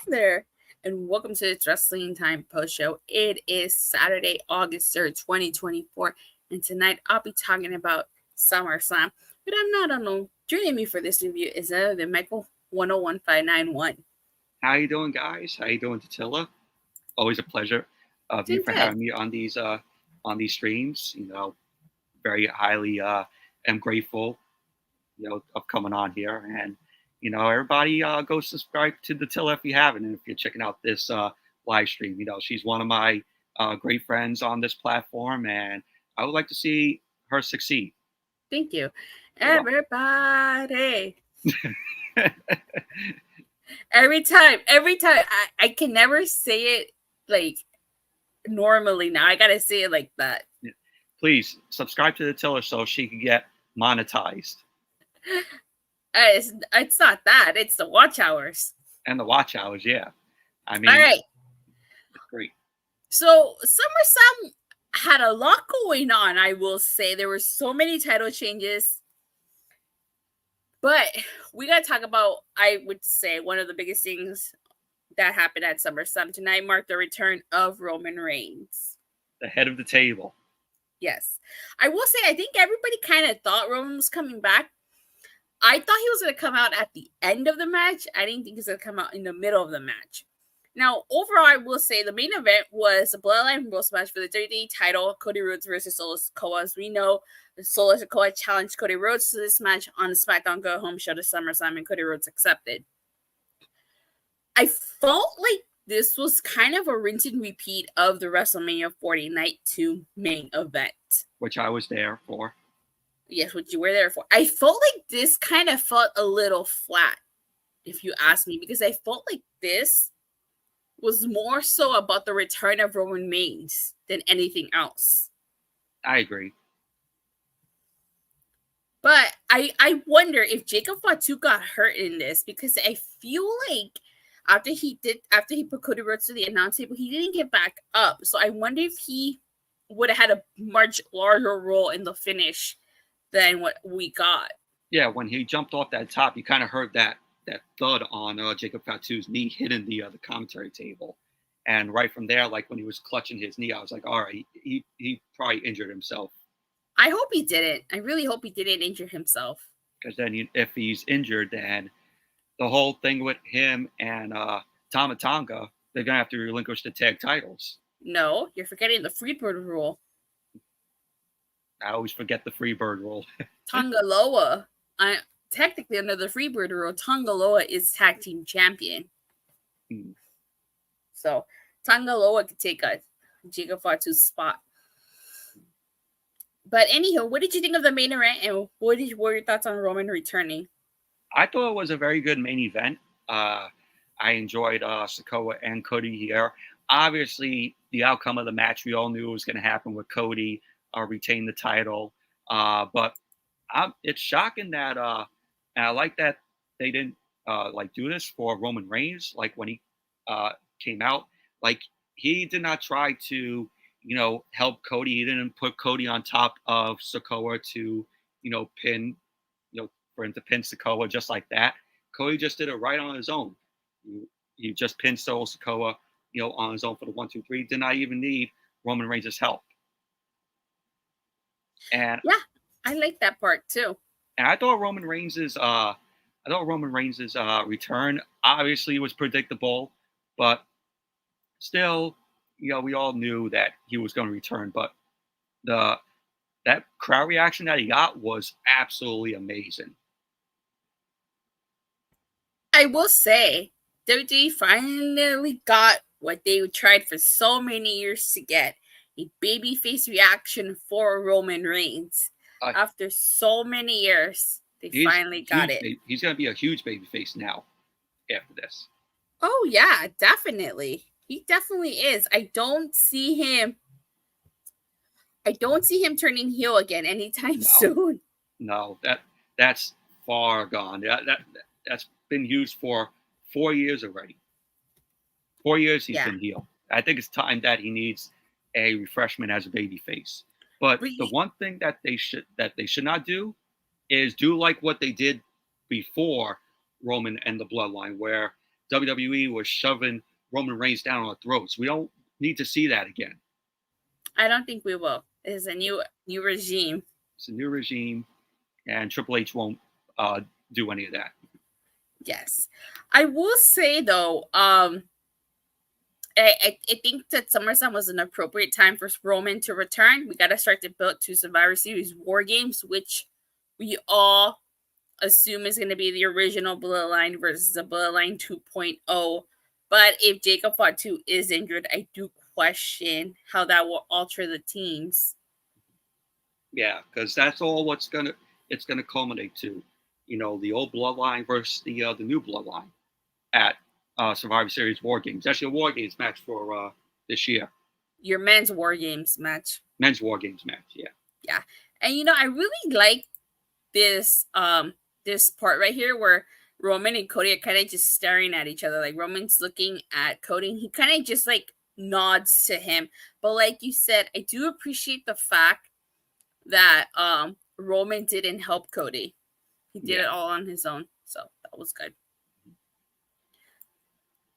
There, and welcome to It's Wrestling Time Post Show. It is Saturday, August 3rd, 2024, and tonight I'll be talking about SummerSlam. But I'm not alone. Joining me for this review is the Michael 101591. How you doing, guys? How you doing, Datila? Always a pleasure of you for having me on these streams. You know, very highly am grateful, of coming on here. And everybody go subscribe to Datila if you haven't, and if you're checking out this live stream. She's one of my great friends on this platform, and I would like to see her succeed. Thank you, everybody. every time I can never say it like normally. Now I gotta say it like that. Yeah. Please subscribe to Datila so she can get monetized. It's not that. It's the watch hours. And the watch hours, yeah. I mean, all right. Great. So SummerSlam had a lot going on, I will say. There were so many title changes. But we got to talk about, I would say, one of the biggest things that happened at SummerSlam tonight marked the return of Roman Reigns. The head of the table. Yes. I will say, I think everybody kind of thought Roman was coming back. I thought he was going to come out at the end of the match. I didn't think he was going to come out in the middle of the match. Now, overall, I will say the main event was a Bloodline Rules match for the WWE title, Cody Rhodes versus Solo Sikoa. As we know, Solo Sikoa challenged Cody Rhodes to this match on the SmackDown Go Home show to SummerSlam, and Cody Rhodes accepted. I felt like this was kind of a rinse and repeat of the WrestleMania 40 Night 2 main event. Which I was there for. Yes, what you were there for. I felt like this kind of felt a little flat, if you ask me, because I felt like this was more so about the return of Roman Reigns than anything else. I agree. But I wonder if Jacob Fatu got hurt in this, because I feel like after he put Cody Rhodes to the announce table, he didn't get back up. So I wonder if he would have had a much larger role in the finish than what we got. Yeah, when he jumped off that top, you kind of heard that thud on Jacob Fatu's knee hitting the commentary table. And right from there, like when he was clutching his knee, I was like, all right, he probably injured himself. I hope he didn't. I really hope he didn't injure himself. Because then if he's injured, then the whole thing with him and Tama Tonga, they're going to have to relinquish the tag titles. No, you're forgetting the Freebird rule. I always forget the Freebird rule. Tongaloa. Technically, under the Freebird rule, Tongaloa is tag team champion. So, Tongaloa could take a Jacob Fatu's spot. But anyhow, what did you think of the main event, and what were your thoughts on Roman returning? I thought it was a very good main event. I enjoyed Sikoa and Cody here. Obviously, the outcome of the match, we all knew it was going to happen with Cody retain the title. But it's shocking that, and I like that they didn't do this for Roman Reigns. Like when he came out, like he did not try to, help Cody. He didn't put Cody on top of Sikoa to, pin, for him to pin Sikoa just like that. Cody just did it right on his own. He just pinned Solo Sikoa, on his own for the 1-2-3. Did not even need Roman Reigns' help. And yeah, I like that part too. And I thought Roman Reigns' return obviously was predictable, but still, we all knew that he was going to return. But that crowd reaction that he got was absolutely amazing. I will say, WWE finally got what they tried for so many years to get. A babyface reaction for Roman Reigns. After so many years, they finally got it. He's going to be a huge babyface now after this. Oh, yeah, definitely. He definitely is. I don't see him I don't see him turning heel again anytime soon. No, that's far gone. That's been used for 4 years already. 4 years he's been heel. I think it's time that he needs a refreshment as a babyface. But the one thing that they should not do is do like what they did before Roman and the Bloodline, where WWE was shoving Roman Reigns down our throats. We don't need to see that again. I don't think we will. It's a new regime. It's a new regime, and Triple H won't do any of that. Yes. I will say, though, I think that SummerSlam was an appropriate time for Roman to return. We got to start to build to Survivor Series War Games, which we all assume is going to be the original Bloodline versus the Bloodline 2.0. But if Jacob Fatu is injured, I do question how that will alter the teams. Yeah, because that's all it's gonna culminate to, the old Bloodline versus the new Bloodline at Survivor Series War Games. Actually, a War Games match for this year. Your men's War Games match. Men's War Games match, yeah. Yeah, and I really like this this part right here where Roman and Cody are kind of just staring at each other. Like Roman's looking at Cody, and he kind of just like nods to him. But like you said, I do appreciate the fact that Roman didn't help Cody. He did it all on his own, so that was good.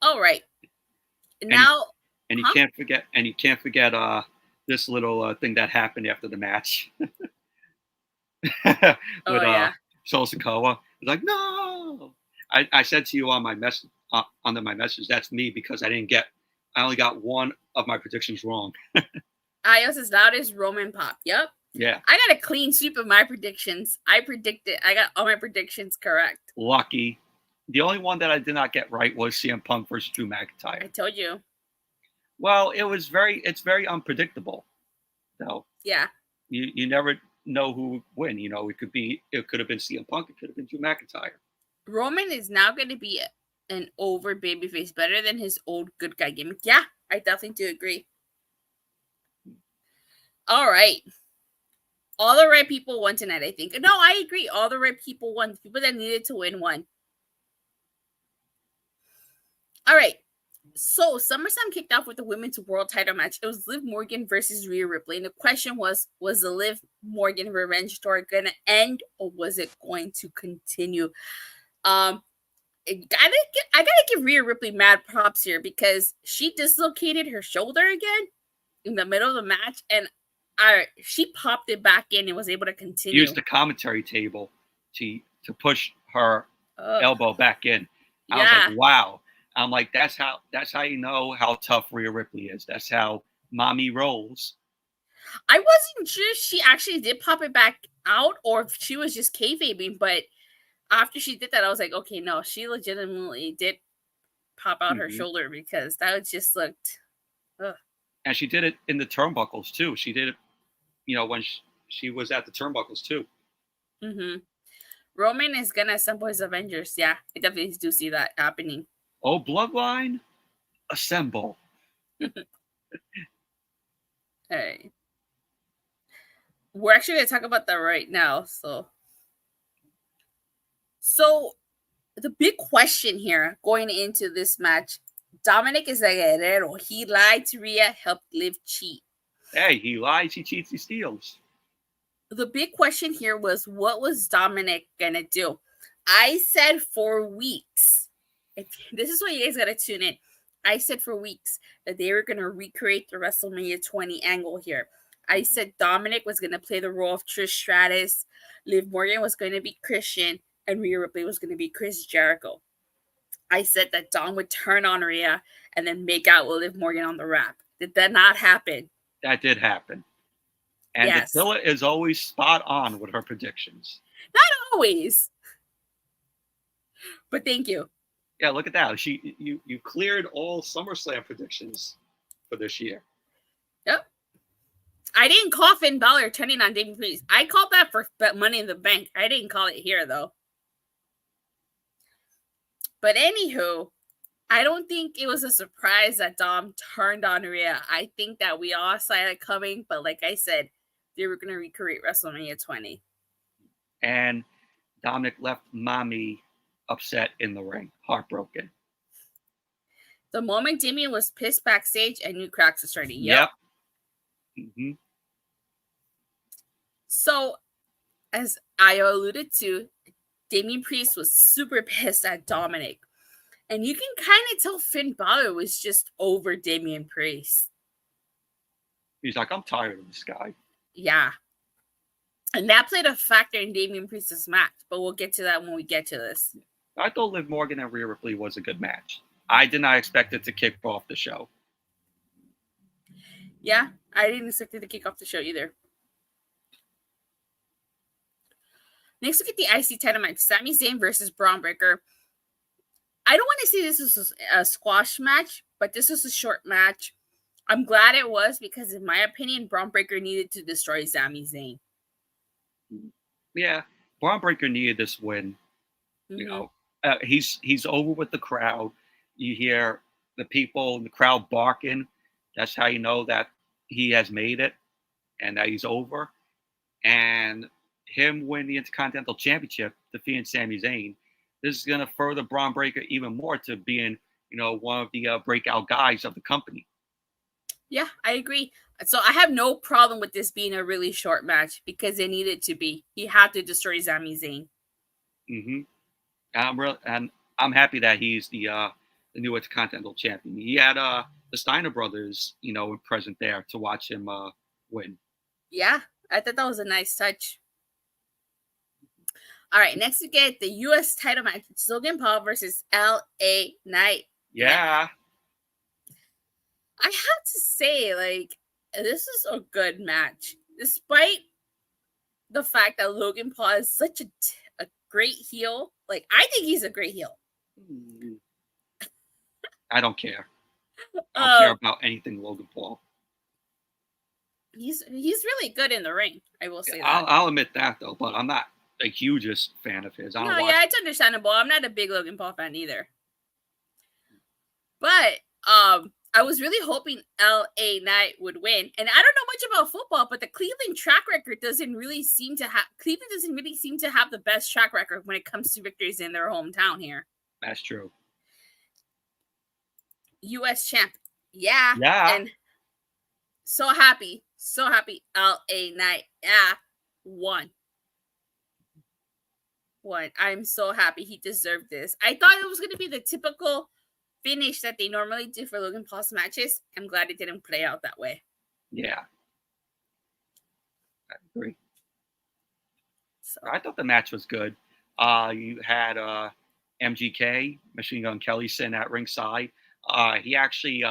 All right, now you can't forget this little thing that happened after the match with Sikoa. It's like, no. I said to you on my message under my message, that's me, because I only got one of my predictions wrong. I was as loud as Roman pop. Yep. Yeah. I got a clean sweep of my predictions. I got all my predictions correct. Lucky. The only one that I did not get right was CM Punk versus Drew McIntyre. I told you. Well, it's very unpredictable, though. Yeah. You never know who would win. It could have been CM Punk. It could have been Drew McIntyre. Roman is now going to be an over babyface, better than his old good guy gimmick. Yeah, I definitely do agree. All right. All the right people won tonight, I think. No, I agree. All the right people won. The people that needed to win won. All right. So, SummerSlam kicked off with the women's world title match. It was Liv Morgan versus Rhea Ripley. And the question was the Liv Morgan revenge story going to end, or was it going to continue? I gotta give Rhea Ripley mad props here, because she dislocated her shoulder again in the middle of the match, and she popped it back in and was able to continue. Used the commentary table to push her elbow back in. I was like, wow. I'm like, that's how you know how tough Rhea Ripley is. That's how mommy rolls. I wasn't sure if she actually did pop it back out or if she was just kayfabing, but after she did that, I was like, okay, no, she legitimately did pop out her shoulder, because that just looked. Ugh. And she did it in the turnbuckles too. She did it, when she was at the turnbuckles too. Mm-hmm. Roman is gonna assemble his Avengers. Yeah, I definitely do see that happening. Oh, Bloodline, assemble. Hey, we're actually gonna talk about that right now. So the big question here going into this match, Dominic is a guerrero. He lied to Rhea, helped Liv cheat. Hey, he lies, he cheats, he steals. The big question here was, what was Dominic gonna do? I said for weeks. This is why you guys gotta tune in. I said for weeks that they were gonna recreate the WrestleMania 20 angle here. I said Dominic was gonna play the role of Trish Stratus, Liv Morgan was gonna be Christian, and Rhea Ripley was gonna be Chris Jericho. I said that Dom would turn on Rhea and then make out with Liv Morgan on the rap. Did that not happen? That did happen. And Datila is always spot on with her predictions. Not always. But thank you. Yeah, look at that. You cleared all SummerSlam predictions for this year. Yep. I didn't call Finn Balor turning on Damian Priest. I called that for Money in the Bank. I didn't call it here, though. But anywho, I don't think it was a surprise that Dom turned on Rhea. I think that we all saw it coming, but like I said, they were going to recreate WrestleMania 20. And Dominic left Mommy upset in the ring, heartbroken. The moment Damian was pissed backstage, I knew cracks were starting. Yep. Mm-hmm. So, as I alluded to, Damian Priest was super pissed at Dominic. And you can kind of tell Finn Balor was just over Damian Priest. He's like, I'm tired of this guy. Yeah. And that played a factor in Damian Priest's match, but we'll get to that when we get to this. I thought Liv Morgan and Rhea Ripley was a good match. I did not expect it to kick off the show. Yeah, I didn't expect it to kick off the show either. Next, we get the IC title match, Sami Zayn versus Bron Breakker. I don't want to say this was a squash match, but this was a short match. I'm glad it was because, in my opinion, Bron Breakker needed to destroy Sami Zayn. Yeah, Bron Breakker needed this win. Mm-hmm. You know, he's over with the crowd. You hear the people in the crowd barking. That's how you know that he has made it and that he's over. And him win the Intercontinental Championship, defeating Sami Zayn, this is going to further Bron Breakker even more to being, you know, one of the breakout guys of the company. Yeah, I agree. So I have no problem with this being a really short match because it needed to be. He had to destroy Sami Zayn. And I'm happy that he's the new Intercontinental Champion. He had the Steiner brothers, you know, present there to watch him win. Yeah, I thought that was a nice touch. All right, next we get the U.S. title match. It's Logan Paul versus L.A. Knight. Yeah. I have to say, like, this is a good match. Despite the fact that Logan Paul is such a great heel. Like, I think he's a great heel. I don't care. I don't care about anything Logan Paul. He's really good in the ring. I will say that. I'll admit that, though, but I'm not the hugest fan of his. Yeah, it's understandable. I'm not a big Logan Paul fan either. But I was really hoping L.A. Knight would win. And I don't know much about football, but the Cleveland track record doesn't really seem to have the best track record when it comes to victories in their hometown here. That's true. U.S. champ. Yeah. Yeah. And so happy. L.A. Knight. Yeah. Won. I'm so happy he deserved this. I thought it was going to be the typical finish that they normally do for Logan Paul's matches. I'm glad it didn't play out that way. Yeah. I agree. So I thought the match was good. You had MGK, Machine Gun Kelly, sitting at ringside. He actually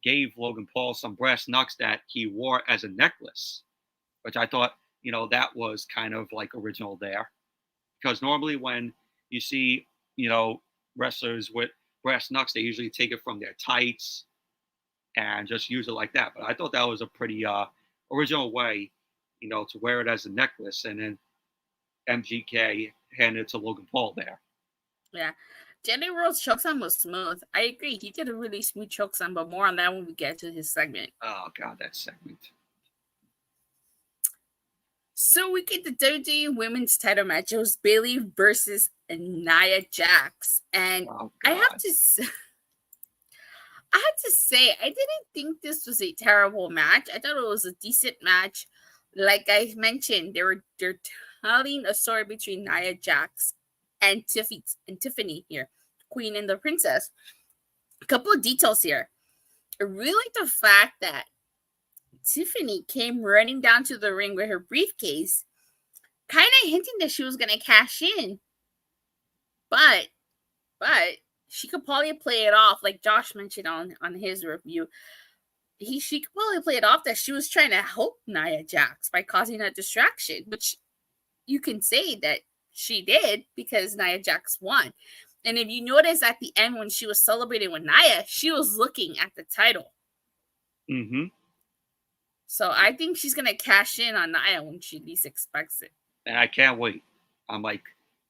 gave Logan Paul some brass knucks that he wore as a necklace, which I thought, you know, that was kind of like original there. Because normally when you see, you know, wrestlers with brass knucks, they usually take it from their tights and just use it like that. But I thought that was a pretty original way, you know, to wear it as a necklace. And then MGK handed it to Logan Paul there. Yeah. Jenny Rhodes' chokeslam was smooth. I agree. He did a really smooth chokeslam, but more on that when we get to his segment. Oh, God, that segment. So we get the WWE Women's title match. It was Bayley versus Nia Jax. And I have to say, I didn't think this was a terrible match. I thought it was a decent match. Like I mentioned, they're telling a story between Nia Jax and Tiffany here, Queen and the Princess. A couple of details here. I really like the fact that Tiffany came running down to the ring with her briefcase, kind of hinting that she was going to cash in. But she could probably play it off, like Josh mentioned on his review. She could probably play it off that she was trying to help Nia Jax by causing a distraction, which you can say that she did because Nia Jax won. And if you notice at the end when she was celebrating with Nia, she was looking at the title. Mm-hmm. So I think she's going to cash in on Nia when she least expects it. And I can't wait. I'm like,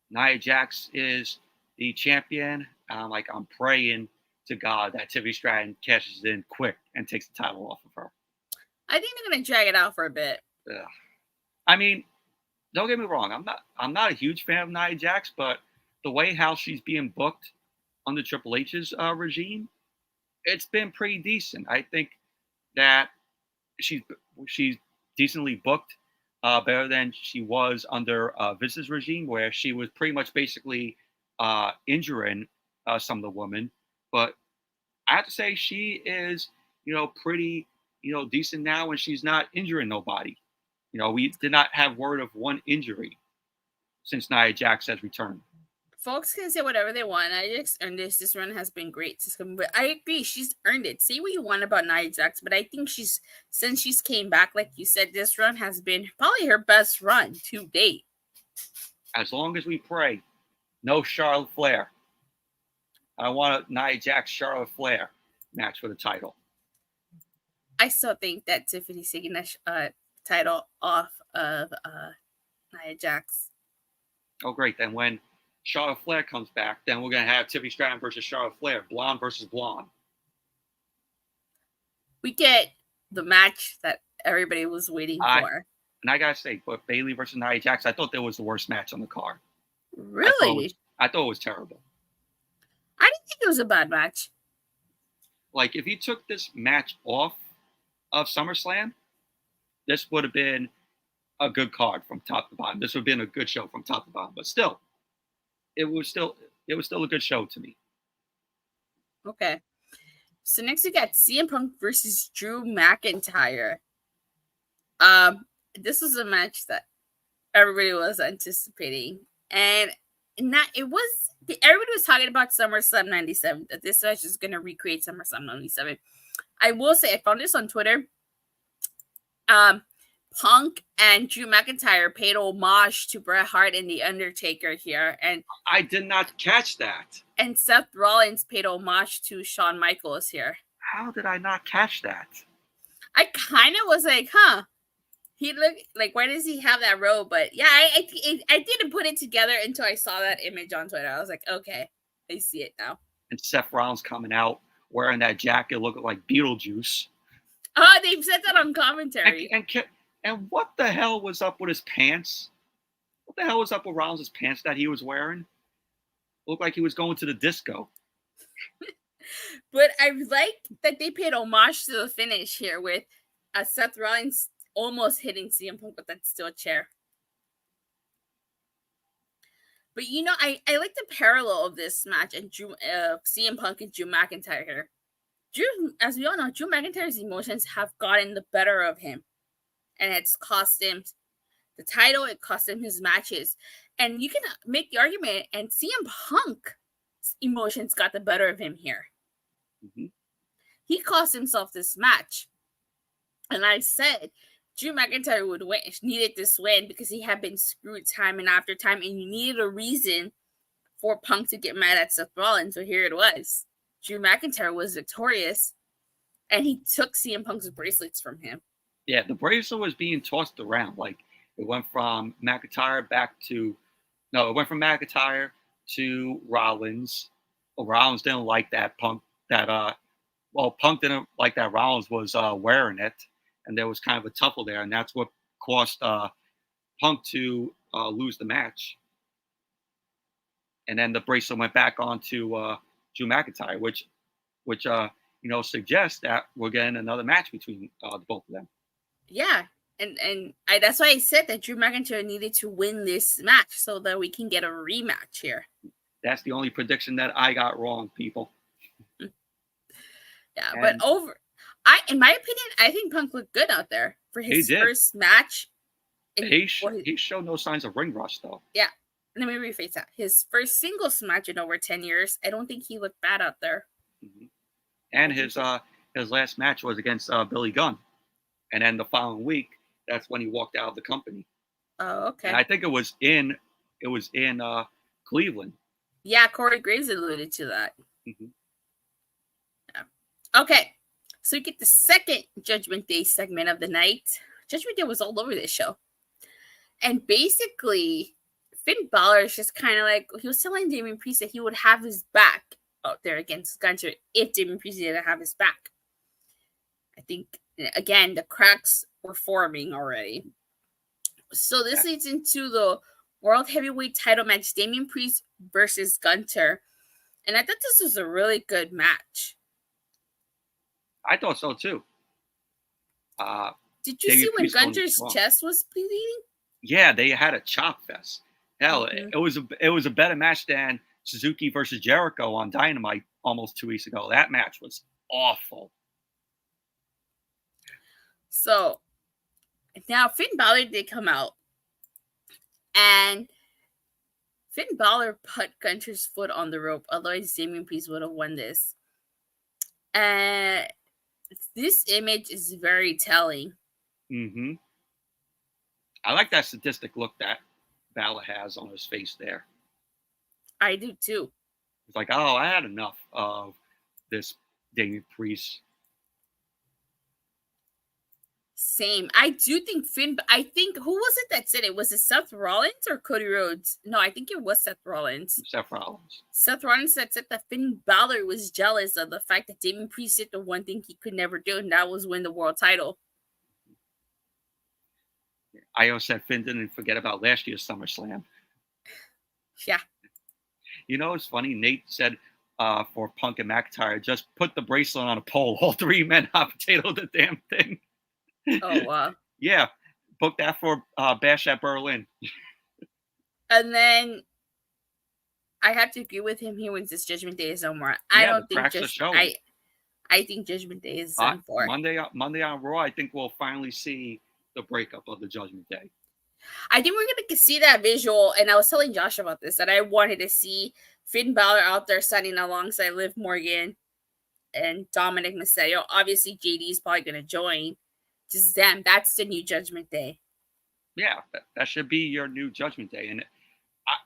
Nia Jax is the champion. I'm praying to God that Tiffany Stratton cashes in quick and takes the title off of her. I think they're gonna drag it out for a bit. Ugh. I mean, don't get me wrong. I'm not a huge fan of Nia Jax, but the way how she's being booked under Triple H's regime, it's been pretty decent. I think that she's decently booked, better than she was under Vince's regime, where she was pretty much basically injuring some of the women. But I have to say she is, pretty, decent now, and she's not injuring nobody. We did not have word of one injury since Nia Jax has returned. Folks can say whatever they want. Nia Jax earned this. This run has been great. But I agree. She's earned it. Say what you want about Nia Jax, but I think since she's came back, like you said, this run has been probably her best run to date. As long as we pray, no Charlotte Flair. I want a Nia Jax Charlotte Flair match for the title. I still think that Tiffany's taking the title off of Nia Jax. Oh, great. Then when Charlotte Flair comes back, then we're going to have Tiffany Stratton versus Charlotte Flair, blonde versus blonde. We get the match that everybody was waiting for. And I got to say, but Bayley versus Nia Jax, I thought that was the worst match on the card. Really? I thought it was terrible. I didn't think it was a bad match. Like, if you took this match off of SummerSlam, this would have been a good card from top to bottom. This would have been a good show from top to bottom. But still, it was still a good show to me. Okay. So next we got CM Punk versus Drew McIntyre. This was a match that everybody was anticipating. And everybody was talking about SummerSlam 97, that this match is going to recreate SummerSlam 97. I will say, I found this on Twitter. Punk and Drew McIntyre paid homage to Bret Hart and The Undertaker here. And I did not catch that. And Seth Rollins paid homage to Shawn Michaels here. How did I not catch that? I kind of was like, he looked like, why does he have that robe? But yeah, I didn't put it together until I saw that image on Twitter. I was like, okay, I see it now. And Seth Rollins coming out wearing that jacket looking like Beetlejuice. Oh, they've said that on commentary. And what the hell was up with his pants? What the hell was up with Rollins' pants that he was wearing? Looked like he was going to the disco. But I like that they paid homage to the finish here with Seth Rollins almost hitting CM Punk with that steel chair. But I like the parallel of this match and CM Punk and Drew McIntyre here. As we all know, Drew McIntyre's emotions have gotten the better of him. And it's cost him the title. It cost him his matches. And you can make the argument, and CM Punk's emotions got the better of him here. Mm-hmm. He cost himself this match. And I said Drew McIntyre needed this win because he had been screwed time and after time, and you needed a reason for Punk to get mad at Seth Rollins. So here it was. Drew McIntyre was victorious, and he took CM Punk's bracelets from him. Yeah, the bracelet was being tossed around. Like, it went from McIntyre to Rollins. Well, Rollins didn't like that Punk Punk didn't like that Rollins was wearing it, and there was kind of a tussle there, and that's what cost Punk to lose the match. And then the bracelet went back onto Drew McIntyre, which suggests that we're getting another match between the both of them. Yeah, and that's why I said that Drew McIntyre needed to win this match so that we can get a rematch here. That's the only prediction that I got wrong, people. Yeah, but in my opinion, I think Punk looked good out there for his first match. He showed no signs of ring rust, though. Yeah, let me rephrase that. His first singles match in over 10 years. I don't think he looked bad out there. Mm-hmm. And his last match was against Billy Gunn. And then the following week, that's when he walked out of the company. Oh, okay. And I think it was in Cleveland. Yeah, Corey Graves alluded to that. Mm-hmm. Yeah. Okay, so we get the second Judgment Day segment of the night. Judgment Day was all over this show. And basically, Finn Balor is just kind of like, he was telling Damian Priest that he would have his back out there against Gunther if Damian Priest didn't have his back. I think, again, the cracks were forming already. So this leads into the World Heavyweight title match, Damian Priest versus Gunther. And I thought this was a really good match. I thought so too. Did you see when Gunther's chest was bleeding? Yeah, they had a chop fest. Hell, it was a better match than Suzuki versus Jericho on Dynamite almost 2 weeks ago. That match was awful. So now Finn Balor did come out, and Finn Balor put Gunther's foot on the rope. Otherwise, Damian Priest would have won this. And this image is very telling. Mm-hmm. I like that sadistic look that Balor has on his face there. I do too. It's like, oh, I had enough of this Damian Priest. Same. I do think who was it that said it? Was it Seth Rollins or Cody Rhodes? No, I think it was Seth Rollins. Seth Rollins. Seth Rollins said that Finn Balor was jealous of the fact that Damian Priest did the one thing he could never do, and that was win the world title. I also said Finn didn't forget about last year's SummerSlam. Yeah. You know, it's funny. Nate said for Punk and McIntyre, just put the bracelet on a pole. All three men hot potato the damn thing. Oh, wow. Yeah. Book that for Bash at Berlin. And then I have to agree with him. He wins this Judgment Day is no more. I don't think I think Judgment Day is done for. Monday on Raw, I think we'll finally see the breakup of the Judgment Day. I think we're going to see that visual, and I was telling Josh about this, that I wanted to see Finn Balor out there signing alongside Liv Morgan and Dominic Mysterio. Obviously, JD is probably going to join. Just them. That's the new Judgment Day. Yeah, that should be your new Judgment Day. And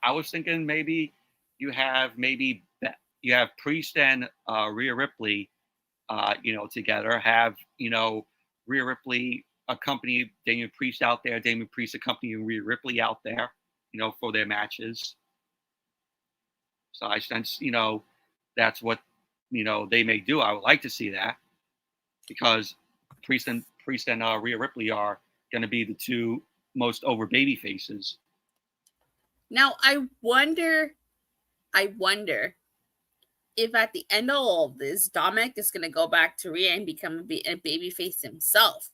I was thinking maybe you have Priest and Rhea Ripley, together. Have, Rhea Ripley accompany Damian Priest out there. Damian Priest accompanying Rhea Ripley out there, for their matches. So I sense, that's what, they may do. I would like to see that because Priest and Rhea Ripley are going to be the two most over baby faces. Now, I wonder if at the end of all of this, Dominic is going to go back to Rhea and become a baby face himself.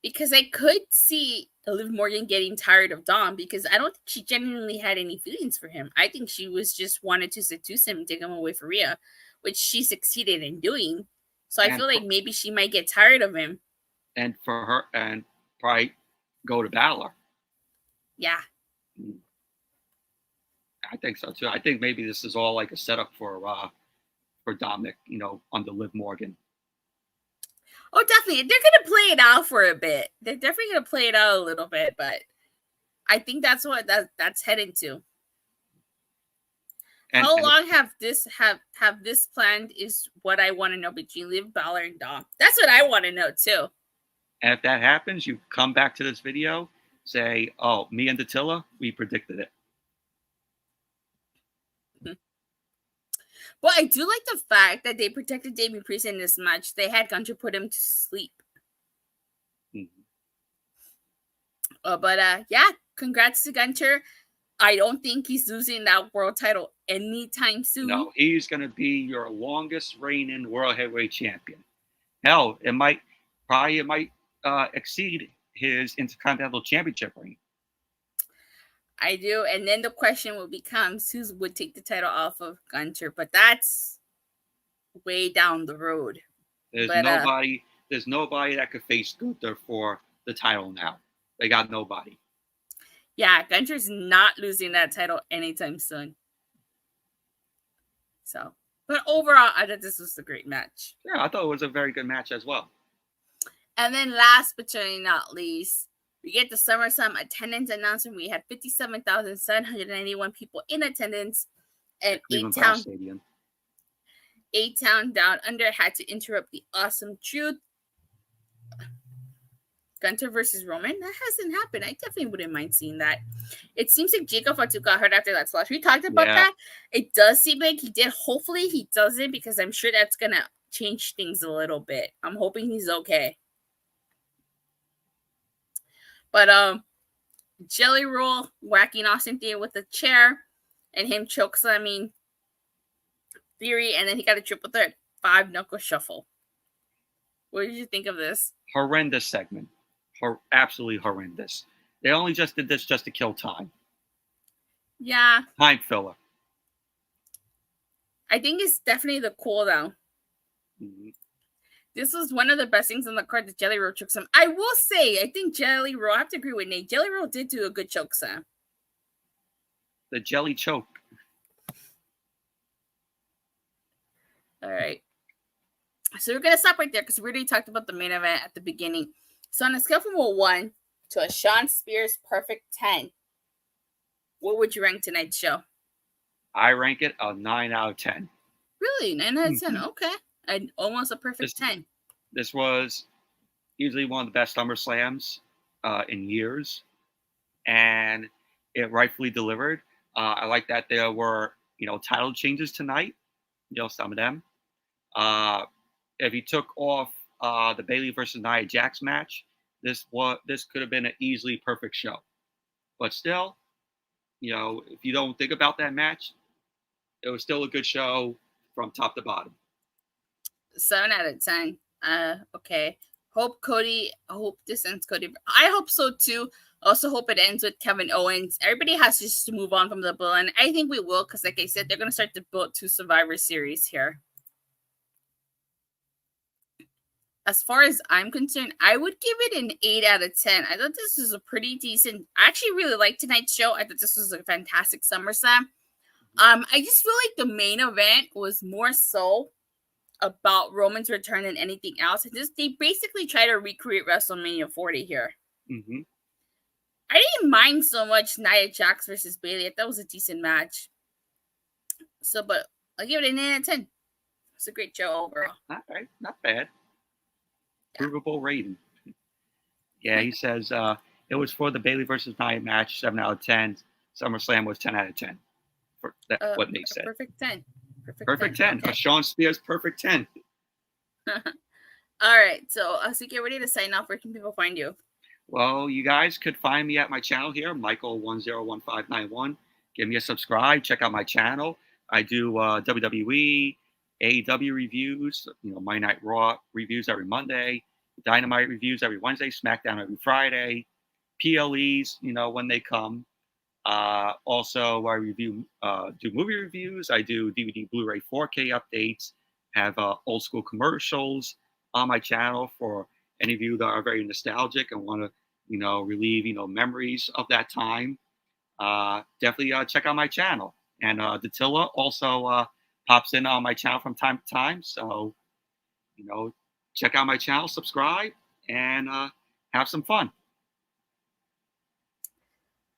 Because I could see Liv Morgan getting tired of Dom because I don't think she genuinely had any feelings for him. I think she was just wanted to seduce him and take him away from Rhea, which she succeeded in doing. So I feel like maybe she might get tired of him. And for her, and probably go to Balor. Yeah. I think so too. I think maybe this is all like a setup for Dominic, under Liv Morgan. Oh, definitely. They're going to play it out for a bit. They're definitely going to play it out a little bit, but I think that's what that's heading to. How long have this planned is what I want to know between Liv, Balor, and Dom. That's what I want to know too. And if that happens, you come back to this video, say, "Oh, me and Datila, we predicted it." Well, I do like the fact that they protected Damian Priest in this match. They had Gunther put him to sleep. Mm-hmm. Yeah, congrats to Gunther. I don't think he's losing that world title anytime soon. No, he's going to be your longest reigning world heavyweight champion. Hell, it might exceed his Intercontinental Championship reign. I do, and then the question will become who would take the title off of Gunther, but that's way down the road. There's nobody that could face Gunther for the title now. They got nobody. Yeah, Gunther's not losing that title anytime soon. So, but overall, I thought this was a great match. Yeah, I thought it was a very good match as well. And then last but certainly not least, we get the SummerSlam attendance announcement. We had 57,791 people in attendance, and eight-town down under had to interrupt the awesome truth. Gunther versus Roman. That hasn't happened. I definitely wouldn't mind seeing that. It seems like Jacob Fatu got hurt after that slash. We talked about that. It does seem like he did. Hopefully he doesn't, because I'm sure that's going to change things a little bit. I'm hoping he's okay. But Jelly Roll whacking Austin Theory with a chair and him chokeslamming Theory, and then he got a triple threat 5-knuckle shuffle. What did you think of this? Horrendous segment. Absolutely horrendous. They only just did this just to kill time. Yeah. Time filler. I think it's definitely the cooldown. Mm-hmm. This was one of the best things on the card that Jelly Roll chokeslam. I will say, I think Jelly Roll, I have to agree with Nate, Jelly Roll did do a good chokeslam. The jelly choke. All right. So we're going to stop right there because we already talked about the main event at the beginning. So on a scale from a 1 to a Shawn Spears perfect 10, what would you rank tonight's show? I rank it a 9 out of 10. Really? 9 out of 10? Okay. And almost a perfect 10. This was easily one of the best SummerSlams in years. And it rightfully delivered. I like that there were, title changes tonight. Some of them. If you took off the Bayley versus Nia Jax match, this could have been an easily perfect show. But still, if you don't think about that match, it was still a good show from top to bottom. 7 out of 10. Okay. I hope this ends Cody. I hope so too. Also hope it ends with Kevin Owens. Everybody has to move on from the Bloodline. I think we will, because like I said, they're going to start to build 2 Survivor Series here. As far as I'm concerned, I would give it an 8 out of 10. I thought this was a pretty decent. I actually really liked tonight's show. I thought this was a fantastic SummerSlam. I just feel like the main event was more so about Roman's return than anything else. They basically try to recreate WrestleMania 40 here. Mm-hmm. I didn't mind so much Nia Jax versus Bayley. I thought it was a decent match. So, but I'll give it an 8 out of 10. It's a great show overall. All right, not bad. Provable rating. Yeah, he says it was for the Bayley versus Nia match, 7 out of 10. SummerSlam was 10 out of 10. What Nate said. Perfect 10. Perfect 10. Okay. A Shawn Spears perfect 10. All right. So, get ready to sign off. Where can people find you? Well, you guys could find me at my channel here, Michael101591. Give me a subscribe. Check out my channel. I do WWE, AEW reviews, Monday Night Raw reviews every Monday, Dynamite reviews every Wednesday, SmackDown every Friday, PLEs, when they come. Also, I do movie reviews. I do DVD, Blu-ray, 4K updates. Have old school commercials on my channel for any of you that are very nostalgic and want to, relieve, memories of that time. Definitely check out my channel. And Datila also pops in on my channel from time to time. So, check out my channel, subscribe, and have some fun.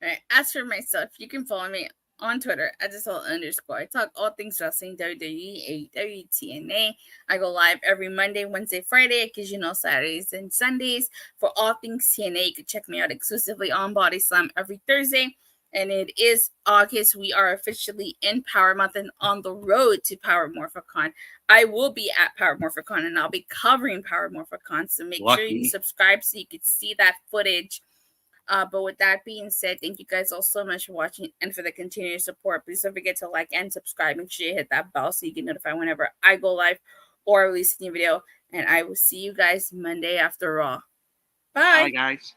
All right. As for myself, you can follow me on Twitter at @Datila_. I talk all things wrestling, WWE, AEW, TNA. I go live every Monday, Wednesday, Friday, occasional Saturdays and Sundays. For all things TNA, you can check me out exclusively on Body Slam every Thursday. And it is August. We are officially in Power Month and on the road to Power Morphicon. I will be at Power Morphicon and I'll be covering Power Morphicon. So make sure you subscribe so you can see that footage. But with that being said, thank you guys all so much for watching and for the continued support. Please don't forget to like and subscribe. Make sure you hit that bell so you get notified whenever I go live or release a new video. And I will see you guys Monday after Raw. Bye. Bye, guys.